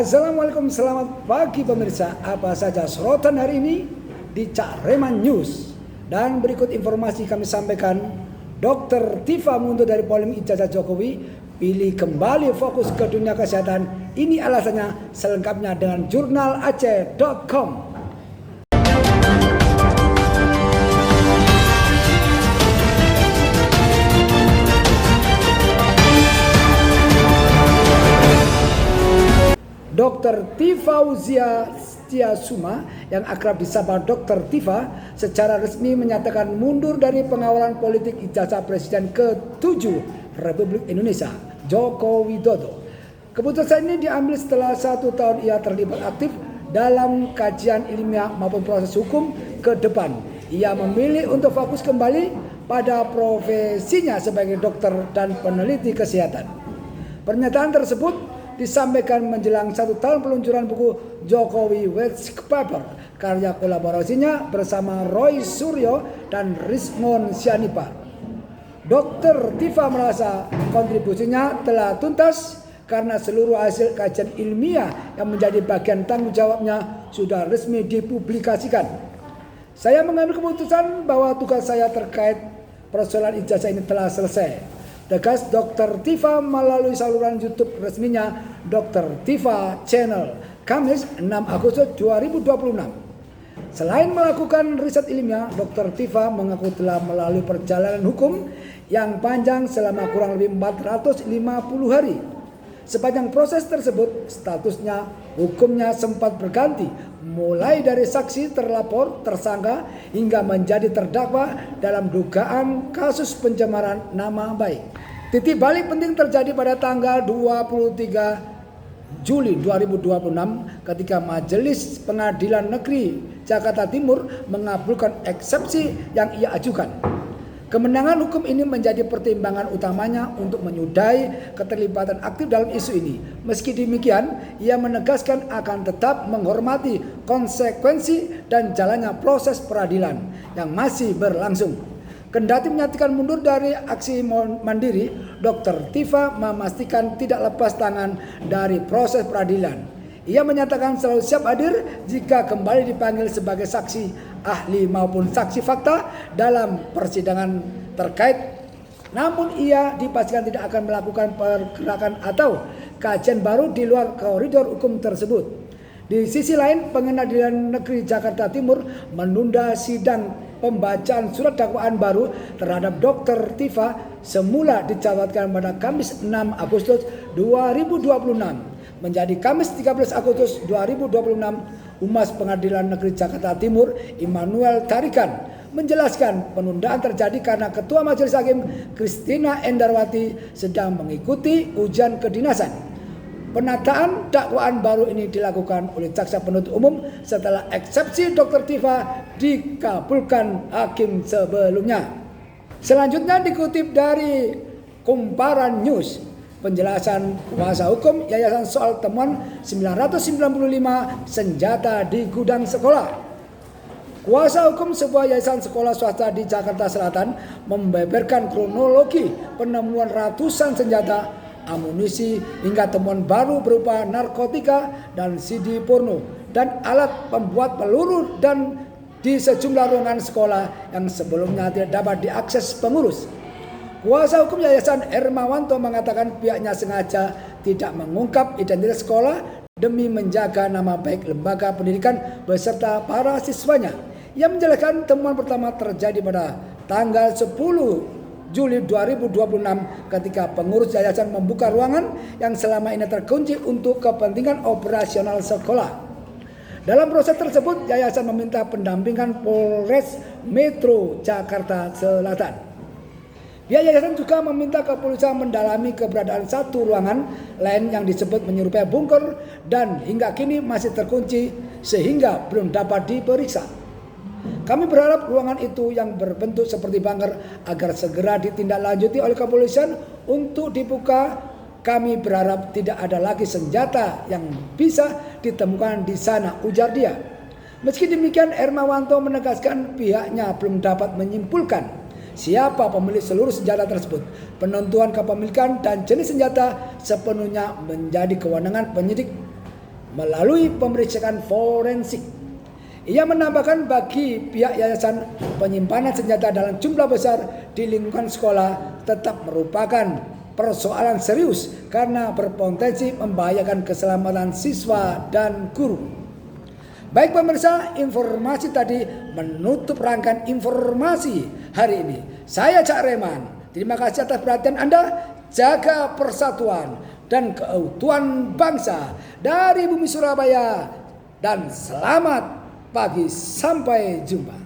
Assalamualaikum, selamat pagi pemirsa. Apa saja sorotan hari ini di Careman News. Dan berikut informasi kami sampaikan. Dr. Tifa mundur dari polemik ijazah Jokowi, pilih kembali fokus ke dunia kesehatan. Ini alasannya, selengkapnya dengan jurnalaceh.com. Dr. Tifauzia Setiasuma yang akrab disapa Dr. Tifa secara resmi menyatakan mundur dari pengawalan politik ijazah Presiden ke-7 Republik Indonesia, Joko Widodo. Keputusan ini diambil setelah 1 tahun ia terlibat aktif dalam kajian ilmiah maupun proses hukum ke depan. Ia memilih untuk fokus kembali pada profesinya sebagai dokter dan peneliti kesehatan. Pernyataan tersebut disampaikan menjelang 1 tahun peluncuran buku Jokowi White Paper karya kolaborasinya bersama Roy Suryo dan Rizmon Sianipar. Dr. Tifa merasa kontribusinya telah tuntas karena seluruh hasil kajian ilmiah yang menjadi bagian tanggung jawabnya sudah resmi dipublikasikan. Saya mengambil keputusan bahwa tugas saya terkait persoalan ijazah ini telah selesai, tegas Dr. Tifa melalui saluran YouTube resminya Dr. Tifa Channel, Kamis 6 Agustus 2026. Selain melakukan riset ilmiah, Dr. Tifa mengaku telah melalui perjalanan hukum yang panjang selama kurang lebih 450 hari. Sepanjang proses tersebut, statusnya hukumnya sempat berganti, mulai dari saksi, terlapor, tersangka, hingga menjadi terdakwa dalam dugaan kasus pencemaran nama baik. Titik balik penting terjadi pada tanggal 23 Juli 2026 ketika Majelis Pengadilan Negeri Jakarta Timur mengabulkan eksepsi yang ia ajukan. Kemenangan hukum ini menjadi pertimbangan utamanya untuk menyudahi keterlibatan aktif dalam isu ini. Meski demikian, ia menegaskan akan tetap menghormati konsekuensi dan jalannya proses peradilan yang masih berlangsung. Kendati menyatakan mundur dari aksi mandiri, Dr. Tifa memastikan tidak lepas tangan dari proses peradilan. Ia menyatakan selalu siap hadir jika kembali dipanggil sebagai saksi, ahli maupun saksi fakta dalam persidangan terkait. Namun ia dipastikan tidak akan melakukan pergerakan atau kajian baru di luar koridor hukum tersebut. Di sisi lain, Pengadilan Negeri Jakarta Timur menunda sidang pembacaan surat dakwaan baru terhadap Dr. Tifa semula dicatatkan pada Kamis 6 Agustus 2026. Menjadi Kamis 13 Agustus 2026, Humas Pengadilan Negeri Jakarta Timur, Immanuel Tarikan, menjelaskan penundaan terjadi karena Ketua Majelis Hakim Christina Endarwati sedang mengikuti ujian kedinasan. Penataan dakwaan baru ini dilakukan oleh Jaksa Penuntut Umum setelah eksepsi Dr. Tifa dikabulkan hakim sebelumnya. Selanjutnya dikutip dari Kumparan News. Penjelasan kuasa hukum yayasan soal temuan 995 senjata di gudang sekolah. Kuasa hukum sebuah yayasan sekolah swasta di Jakarta Selatan membeberkan kronologi penemuan ratusan senjata, amunisi, hingga temuan baru berupa narkotika dan CD porno dan alat pembuat peluru dan di sejumlah ruangan sekolah yang sebelumnya tidak dapat diakses pengurus. Kuasa hukum Yayasan Hermawanto mengatakan pihaknya sengaja tidak mengungkap identitas sekolah demi menjaga nama baik lembaga pendidikan beserta para siswanya. Ia menjelaskan temuan pertama terjadi pada tanggal 10 Juli 2026 ketika pengurus yayasan membuka ruangan yang selama ini terkunci untuk kepentingan operasional sekolah. Dalam proses tersebut, yayasan meminta pendampingan Polres Metro Jakarta Selatan. Pihak yayasan juga meminta kepolisian mendalami keberadaan satu ruangan lain yang disebut menyerupai bunker dan hingga kini masih terkunci sehingga belum dapat diperiksa. Kami berharap ruangan itu yang berbentuk seperti bunker agar segera ditindaklanjuti oleh kepolisian untuk dibuka. Kami berharap tidak ada lagi senjata yang bisa ditemukan di sana, ujar dia. Meski demikian, Hermawanto menegaskan pihaknya belum dapat menyimpulkan siapa pemilik seluruh senjata tersebut. Penentuan kepemilikan dan jenis senjata sepenuhnya menjadi kewenangan penyidik melalui pemeriksaan forensik. Ia menambahkan bagi pihak yayasan, penyimpanan senjata dalam jumlah besar di lingkungan sekolah tetap merupakan persoalan serius karena berpotensi membahayakan keselamatan siswa dan guru. Baik pemirsa, informasi tadi menutup rangkaian informasi hari ini. Saya Cak Reman. Terima kasih atas perhatian Anda. Jaga persatuan dan keutuhan bangsa dari bumi Surabaya. Dan selamat pagi, sampai jumpa.